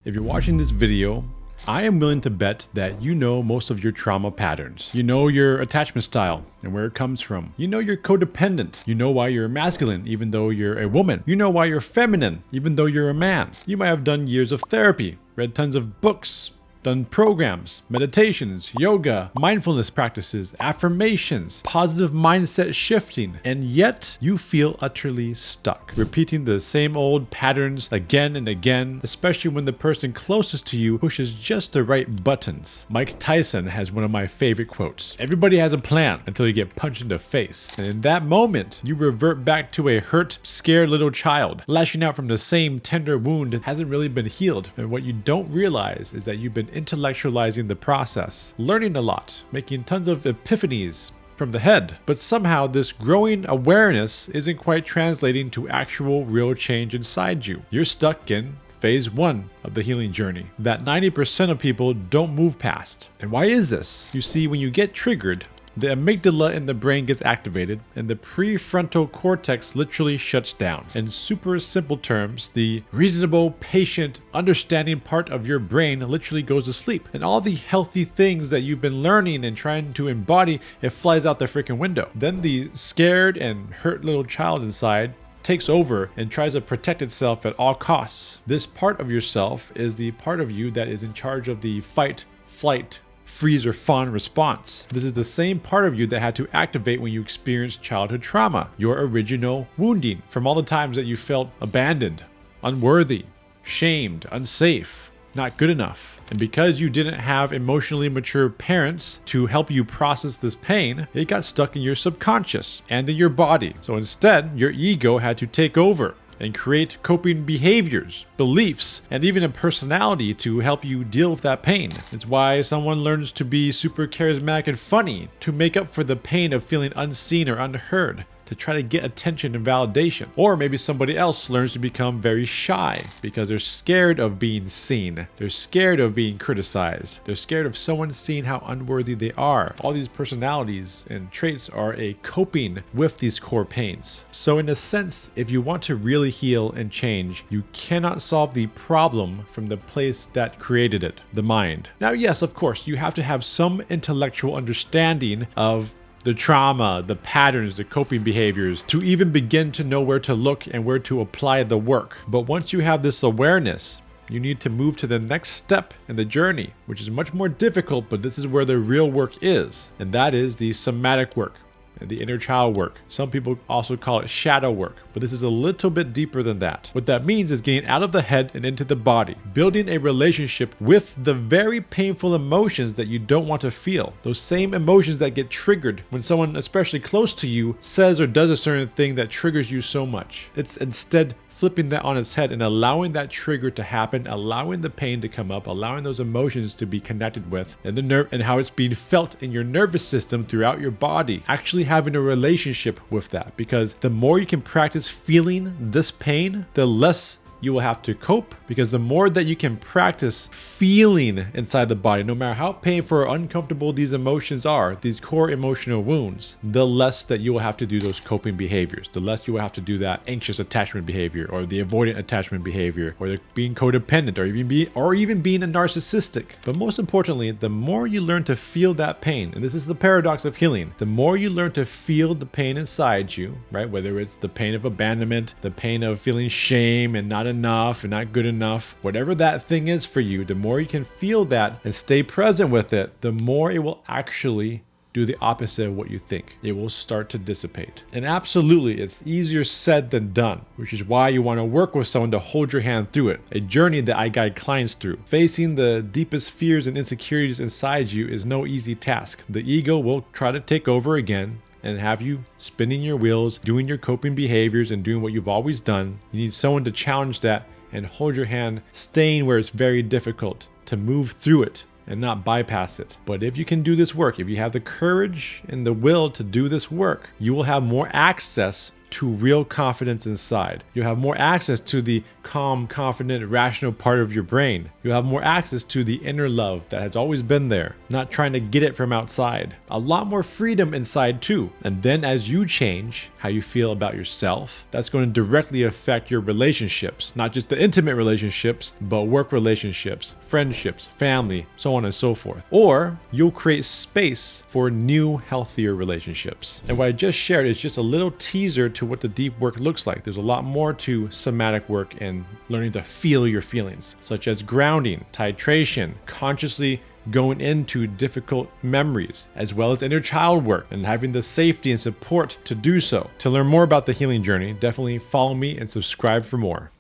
If you're watching this video, I am willing to bet that you know most of your trauma patterns. You know your attachment style and where it comes from. You know you're codependent. You know why you're masculine even though you're a woman. You know why you're feminine even though you're a man. You might have done years of therapy, read tons of books, done programs, meditations, yoga, mindfulness practices, affirmations, positive mindset shifting, and yet you feel utterly stuck, repeating the same old patterns again and again, especially when the person closest to you pushes just the right buttons. Mike Tyson has one of my favorite quotes. Everybody has a plan until you get punched in the face. And in that moment, you revert back to a hurt, scared little child, lashing out from the same tender wound that hasn't really been healed. And what you don't realize is that you've been intellectualizing the process, learning a lot, making tons of epiphanies from the head. But somehow this growing awareness isn't quite translating to actual real change inside you. You're stuck in phase 1 of the healing journey that 90% of people don't move past. And why is this? You see, when you get triggered, the amygdala in the brain gets activated and the prefrontal cortex literally shuts down. In super simple terms, the reasonable, patient, understanding part of your brain literally goes to sleep. And all the healthy things that you've been learning and trying to embody, it flies out the freaking window. Then the scared and hurt little child inside takes over and tries to protect itself at all costs. This part of yourself is the part of you that is in charge of the fight, flight, freeze, or fawn response. This is the same part of you that had to activate when you experienced childhood trauma, your original wounding from all the times that you felt abandoned, unworthy, shamed, unsafe, not good enough. And because you didn't have emotionally mature parents to help you process this pain, it got stuck in your subconscious and in your body. So instead, your ego had to take over and create coping behaviors, beliefs, and even a personality to help you deal with that pain. It's why someone learns to be super charismatic and funny to make up for the pain of feeling unseen or unheard, to try to get attention and validation. Or maybe somebody else learns to become very shy because they're scared of being seen. They're scared of being criticized. They're scared of someone seeing how unworthy they are. All these personalities and traits are a coping with these core pains. So in a sense, if you want to really heal and change, you cannot solve the problem from the place that created it, the mind. Now, yes, of course, you have to have some intellectual understanding of the trauma, the patterns, the coping behaviors, to even begin to know where to look and where to apply the work. But once you have this awareness, you need to move to the next step in the journey, which is much more difficult, but this is where the real work is. And that is the somatic work and the inner child work. Some people also call it shadow work, but this is a little bit deeper than that. What that means is getting out of the head and into the body, building a relationship with the very painful emotions that you don't want to feel. Those same emotions that get triggered when someone, especially close to you, says or does a certain thing that triggers you so much. It's instead flipping that on its head and allowing that trigger to happen, allowing the pain to come up, allowing those emotions to be connected with, and the nerve and how it's being felt in your nervous system throughout your body. Actually having a relationship with that, because the more you can practice feeling this pain, the less you will have to cope, because the more that you can practice feeling inside the body, no matter how painful or uncomfortable these emotions are, these core emotional wounds, the less that you will have to do those coping behaviors, the less you will have to do that anxious attachment behavior or the avoidant attachment behavior or the being codependent or even being a narcissistic. But most importantly, the more you learn to feel that pain, and this is the paradox of healing, the more you learn to feel the pain inside you, right? Whether it's the pain of abandonment, the pain of feeling shame and not enough and not good enough, whatever that thing is for you, the more you can feel that and stay present with it, the more it will actually do the opposite of what you think. It will start to dissipate. And absolutely, it's easier said than done, which is why you want to work with someone to hold your hand through it. A journey that I guide clients through. Facing the deepest fears and insecurities inside you is no easy task. The ego will try to take over again and have you spinning your wheels, doing your coping behaviors and doing what you've always done. You need someone to challenge that and hold your hand, staying where it's very difficult, to move through it and not bypass it. But if you can do this work, if you have the courage and the will to do this work, you will have more access to real confidence inside. You'll have more access to the calm, confident, rational part of your brain. You'll have more access to the inner love that has always been there, not trying to get it from outside. A lot more freedom inside too. And then as you change how you feel about yourself, that's going to directly affect your relationships, not just the intimate relationships, but work relationships, friendships, family, so on and so forth. Or you'll create space for new, healthier relationships. And what I just shared is just a little teaser to what the deep work looks like. There's a lot more to somatic work and learning to feel your feelings, such as grounding, titration, consciously going into difficult memories, as well as inner child work and having the safety and support to do so. To learn more about the healing journey, definitely follow me and subscribe for more.